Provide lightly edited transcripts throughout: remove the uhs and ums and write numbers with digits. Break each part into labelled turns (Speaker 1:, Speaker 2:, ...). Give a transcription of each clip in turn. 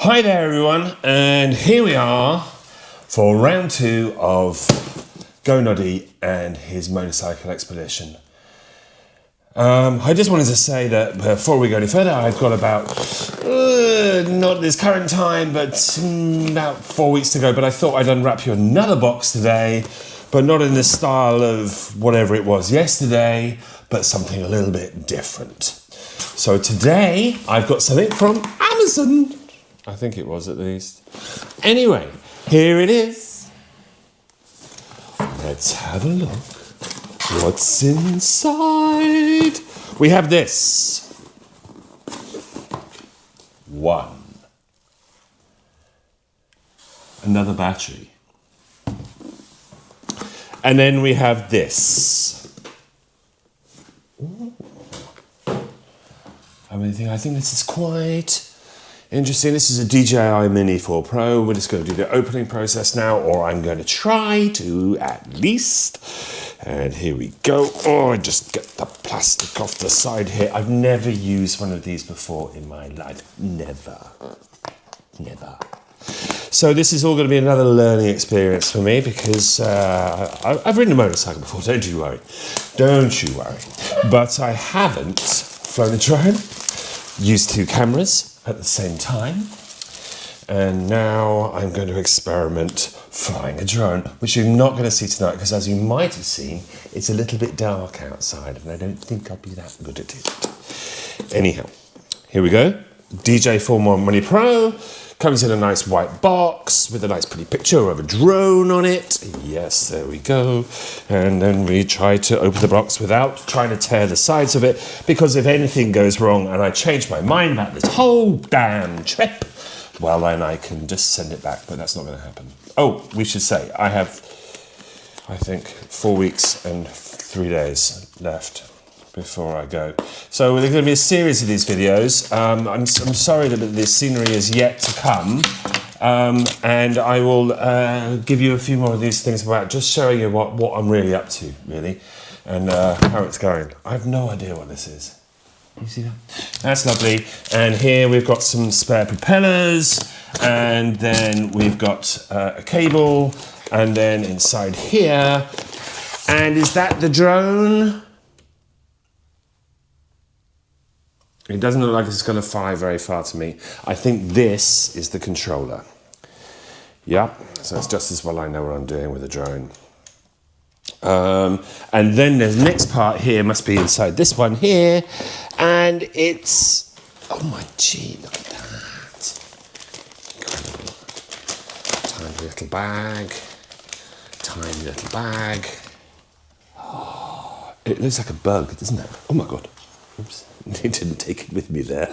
Speaker 1: Hi there everyone, and here we are for round 2 of Go Noddy and his motorcycle expedition. I just wanted to say that before we go any further, I've got about, not this current time, but about 4 weeks to go, but I thought I'd unwrap you another box today, but not in the style of whatever it was yesterday, but something a little bit different. So today, I've got something from Amazon. I think it was at least. Anyway, here it is. Let's have a look. What's inside? We have this. 1. Another battery. And then we have this. Ooh. I think this is quite interesting. This is a DJI Mini 4 Pro. We're just going to do the opening process now, or I'm going to try to at least. And here we go. Oh, I just get the plastic off the side here. I've never used one of these before in my life. Never. So this is all going to be another learning experience for me because I've ridden a motorcycle before, don't you worry. Don't you worry. But I haven't flown a drone, used 2 cameras at the same time, and now I'm going to experiment flying a drone, which you're not going to see tonight because, as you might have seen, it's a little bit dark outside and I don't think I'll be that good at it. Anyhow, here we go. DJI Mini Pro comes in a nice white box with a nice pretty picture of a drone on it. Yes, there we go. And then we try to open the box without trying to tear the sides of it, because if anything goes wrong and I change my mind about this whole damn trip, well, then I can just send it back, but that's not going to happen. Oh, we should say, I have, I think, 4 weeks and 3 days left before I go. So there's going to be a series of these videos. I'm sorry that the scenery is yet to come. And I will give you a few more of these things about just showing you what I'm really up to, really, and how it's going. I have no idea what this is. You see that? That's lovely. And here we've got some spare propellers, and then we've got a cable, and then inside here. And is that the drone? It doesn't look like it's going to fly very far to me. I think this is the controller. Yep, so it's just as well I know what I'm doing with the drone. And then the next part here must be inside this one here. And it's, oh my gee, look at that. Incredible. Tiny little bag. Tiny little bag. Oh, it looks like a bug, doesn't it? Oh my God. Oops. They didn't take it with me there.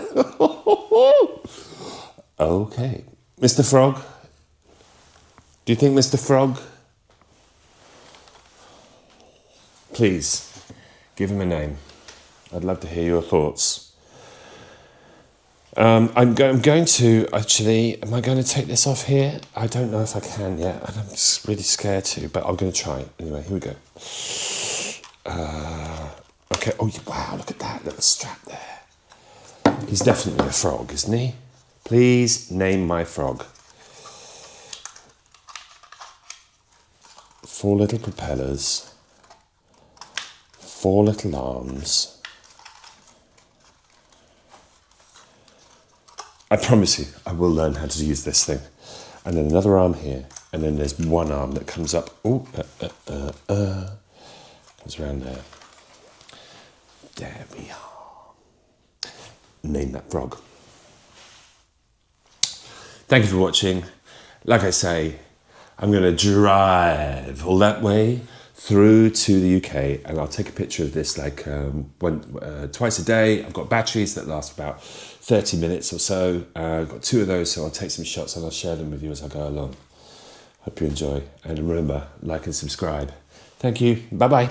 Speaker 1: Okay. Mr. Frog? Do you think Mr. Frog? Please, give him a name. I'd love to hear your thoughts. I'm going to, actually, am I going to take this off here? I don't know if I can yet. I'm just really scared to, but I'm going to try. Anyway, here we go. Okay, oh wow, look at that little strap there. He's definitely a frog, isn't he? Please name my frog. 4 little propellers. 4 little arms. I promise you, I will learn how to use this thing. And then another arm here, and then there's one arm that comes up. Oh, comes around there. There we are. Name that frog. Thank you for watching. Like I say, I'm going to drive all that way through to the UK, and I'll take a picture of this like twice a day. I've got batteries that last about 30 minutes or so. I've got 2 of those, so I'll take some shots and I'll share them with you as I go along. Hope you enjoy, and remember, like and subscribe. Thank you. Bye-bye.